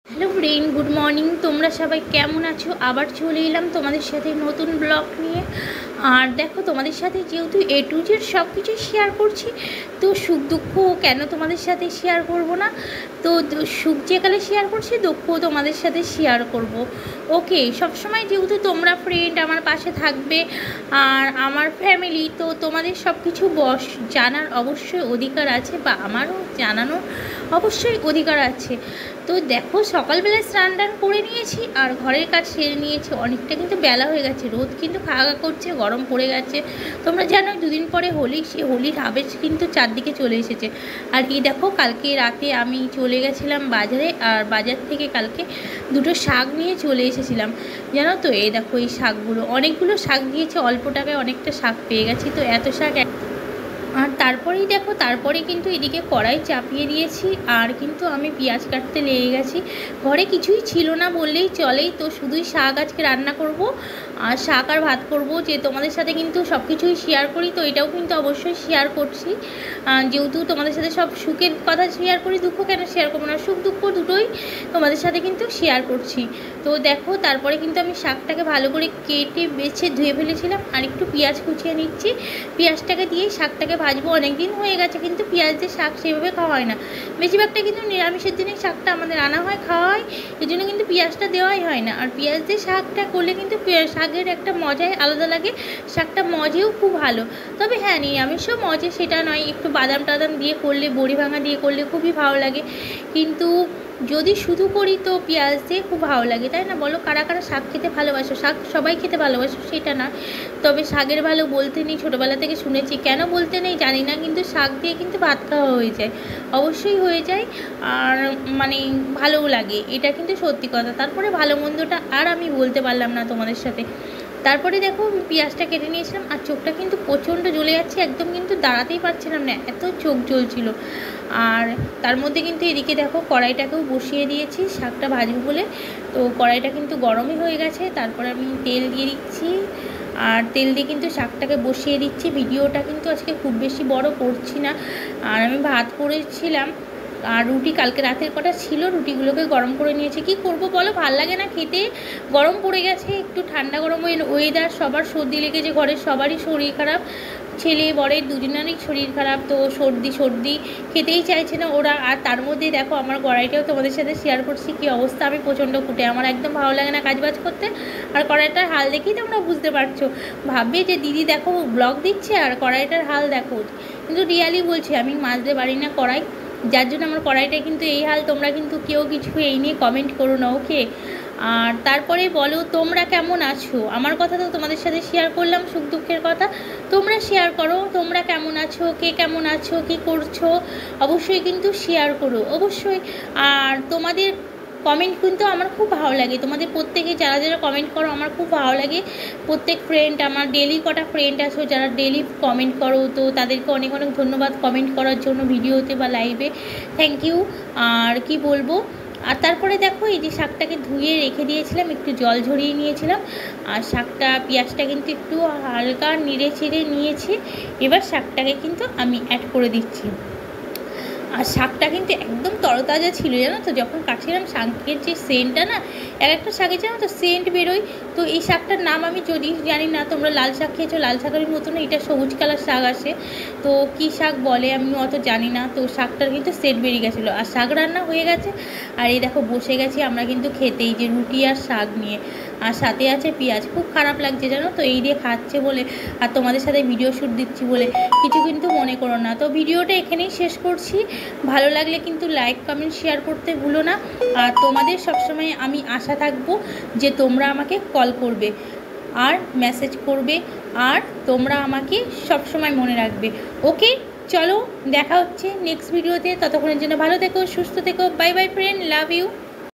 Hello friend, good morning. তোমরা সবাই কেমন আছো? আবার চলে এলাম তোমাদের সাথে নতুন ব্লগ নিয়ে। আর দেখো, তোমাদের সাথে যেহেতু এ টু জেড সব কিছু শেয়ার করছি, তো সুখ দুঃখ কেন তোমাদের সাথে শেয়ার করব না? তো সুখ যেকালে শেয়ার করছি, দুঃখও তোমাদের সাথে শেয়ার করব। ওকে, সবসময় যেহেতু তোমরা ফ্রেন্ড আমার পাশে থাকবে আর আমার ফ্যামিলি, তো তোমাদের সব কিছু জানার অবশ্যই অধিকার আছে, বা আমারও জানানোর অবশ্যই অধিকার আছে। তো দেখো, সকালবেলায় স্নান টান করে নিয়েছি আর ঘরের কাজ সেরে নিয়েছি। অনেকটা কিন্তু বেলা হয়ে গেছে, রোদ কিন্তু খাগা করছে, গরম পড়ে গেছে। তোমরা জানো দুদিন পরে হোলি, সে হোলির আবেশ কিন্তু চারদিকে চলে এসেছে। আর এই দেখো, কালকে রাতে আমি চলে গেছিলাম বাজারে, আর বাজার থেকে কালকে দুটো শাক নিয়ে চলে এসেছিলাম। জানো তো, এই দেখো এই শাকগুলো, অনেকগুলো শাক দিয়েছে, অল্প টাকায় অনেকটা শাক পেয়ে গেছি। তো এত শাক, আর তারপরেই দেখো, তারপরে কিন্তু এদিকে কড়াই চাপিয়ে দিয়েছি, আর কিন্তু আমি পেঁয়াজ কাটতে লেগে গেছি। ঘরে কিছুই ছিল না বললেই চলেই, তো শুধুই শাক আজকে রান্না করব, আর শাক আর ভাত করব। যে তোমাদের সাথে কিন্তু সব কিছুই শেয়ার করি, তো এটাও কিন্তু অবশ্যই শেয়ার করছি। যেহেতু তোমাদের সাথে সব সুখের কথা শেয়ার করি, দুঃখ কেন শেয়ার করবো না? সুখ দুঃখ দুটোই তোমাদের সাথে কিন্তু শেয়ার করছি। তো দেখো, তারপরে কিন্তু আমি শাকটাকে ভালো করে কেটে বেছে ধুয়ে ফেলেছিলাম, আর একটু পেঁয়াজ কুচিয়ে নিচ্ছি। পেঁয়াজটাকে দিয়ে শাকটাকে ভাজবো। অনেক দিন হয়ে গেছে কিন্তু পেঁয়াজ দিয়ে শাক সেভাবে খাওয়া হয় না। বেশিরভাগটা কিন্তু নিরামিষের দিনে শাকটা আমাদের আনা হয়, খাওয়া হয়, এই জন্য কিন্তু পেঁয়াজটা দেওয়াই হয় না। আর পেঁয়াজ দিয়ে শাকটা করলে কিন্তু শাকের একটা মজাই আলাদা লাগে, শাকটা মজেও খুব ভালো। তবে হ্যাঁ, নিরামিষও মজে সেটা নয়, একটু বাদাম টাদাম দিয়ে করলে, বড়ি ভাঙা দিয়ে করলে খুবই ভালো লাগে। কিন্তু যদি শুধু করি তো পেঁয়াজ দিয়ে খুব ভালো লাগে, তাই না? বলো, কারা কারা শাক খেতে ভালোবাসো? শাক সবাই খেতে ভালোবাসো সেটা না, তবে শাকের ভালো বলতে নেই, ছোটোবেলা থেকে শুনেছি। কেন বলতে নেই জানি না, কিন্তু শাক দিয়ে কিন্তু ভাত খাওয়া হয়ে যায়, অবশ্যই হয়ে যায়। আর মানে ভালোও লাগে, এটা কিন্তু সত্যি কথা। তারপরে ভালো মন্দটা আর আমি বলতে পারলাম না তোমাদের সাথে। তারপরে দেখো, পেঁয়াজটা কেটে নিয়েছিলাম, আর চোখটা কিন্তু প্রচণ্ড জ্বলে যাচ্ছে, একদম কিন্তু দাঁড়াতেই পারছিলাম না, এত চোখ জ্বলছিল। আর তার মধ্যে কিন্তু এদিকে দেখো, কড়াইটাকেও বসিয়ে দিয়েছি শাকটা ভাজবো বলে। তো কড়াইটা কিন্তু গরমই হয়ে গেছে। তারপরে আমি তেল দিয়ে দিচ্ছি, আর তেল দিয়ে কিন্তু শাকটাকে বসিয়ে দিচ্ছি। ভিডিওটা কিন্তু আজকে খুব বেশি বড় করছি না। আর আমি ভাত করেছিলাম, আর রুটি কালকে রাতের কটা ছিল, রুটিগুলোকে গরম করে নিয়েছি। কি করব বলো, ভাল লাগে না খেতে, গরম পড়ে গেছে। একটু ঠান্ডা গরম ওয়েদার, সবার সর্দি লেগেছে, ঘরের সবারই শরীর খারাপ, ছেলে বড়ের দুজনেরই শরীর খারাপ। তো সর্দি খেতেই চাইছে না ওরা। আর তার মধ্যেই দেখো, আমার কড়াইটাও তোমাদের সাথে শেয়ার করছি কী অবস্থা। আমি প্রচণ্ড কুটে, আমার একদম ভালো লাগে না কাজবাজ করতে। আর কড়াইটার হাল দেখেই তোমরা বুঝতে পারছো, ভাববে যে দিদি দেখো ব্লগ দিচ্ছে আর কড়াইটার হাল দেখো, কিন্তু রিয়ালি বলছি, আমি মাজতে পারি না কড়াই, যার জন্য আমার কড়াইটা কিন্তু এই হাল। তোমরা কিন্তু কেউ কিছু এই নিয়ে কমেন্ট করো না, ওকে? আর তারপরে বলো, তোমরা কেমন আছো? আমার কথা তো তোমাদের সাথে শেয়ার করলাম, সুখ দুঃখের কথা। তোমরা শেয়ার করো, তোমরা কেমন আছো, কে কেমন আছো, কী করছো, অবশ্যই কিন্তু শেয়ার করো, অবশ্যই। আর তোমাদের কমেন্ট কিন্তু আমার খুব ভালো লাগে, তোমাদের প্রত্যেকে যারা যারা কমেন্ট করো আমার খুব ভালো লাগে। প্রত্যেক ফ্রেন্ড, আমার ডেলি কটা ফ্রেন্ড আছো যারা ডেলি কমেন্ট করো, তো তাদেরকে অনেক অনেক ধন্যবাদ কমেন্ট করার জন্য, ভিডিওতে বা লাইভে। Thank you. আর কি বলবো। আর তারপরে দেখো, এই যে শাকটাকে ধুয়ে রেখে দিয়েছিলাম, একটু জল ঝরিয়ে নিয়েছিলাম, আর শাকটা পেঁয়াজটা কিন্তু একটু হালকা নেড়ে চেড়ে নিয়েছি। এবার শাকটাকে কিন্তু আমি অ্যাড করে দিচ্ছি। আর শাকটা কিন্তু একদম তরতাজা ছিল, জানো তো? যখন কাটছিলাম শাকের যে সেন্টটা না, এক একটা শাকের জানো তো সেন্ট বেরোয়। তো এই শাকটার নাম আমি যদি জানি না, তোমরা লাল শাক খেয়েছো, লাল শাকের মতন এটা সবুজ কালার শাক আসে, তো কী শাক বলে আমি অত জানি না। তো শাকটার কিন্তু সেন্ট বেরিয়ে গেছিলো, আর শাক রান্না হয়ে গেছে। আর এই দেখো, বসে গেছি আমরা কিন্তু খেতেই, যে রুটি আর শাক নিয়ে, আর সাথে আছে পেঁয়াজ। খুব খারাপ লাগছে জানো তো, এই দিয়ে খাচ্ছে বলে, আর তোমাদের সাথে ভিডিও শ্যুট দিচ্ছি বলে, কিছু কিন্তু মনে করো না। তো ভিডিওটা এখানেই শেষ করছি। ভালো লাগলে কিন্তু লাইক কমেন্ট শেয়ার করতে ভুলো না। আর তোমাদের সবসময় আমি আশা থাকবো যে তোমরা আমাকে কল করবে আর মেসেজ করবে, আর তোমরা আমাকে সবসময় মনে রাখবে, ওকে? চলো, দেখা হচ্ছে নেক্সট ভিডিওতে। ততক্ষণের জন্য ভালো থেকো, সুস্থ থেকো। Bye bye friend, love you.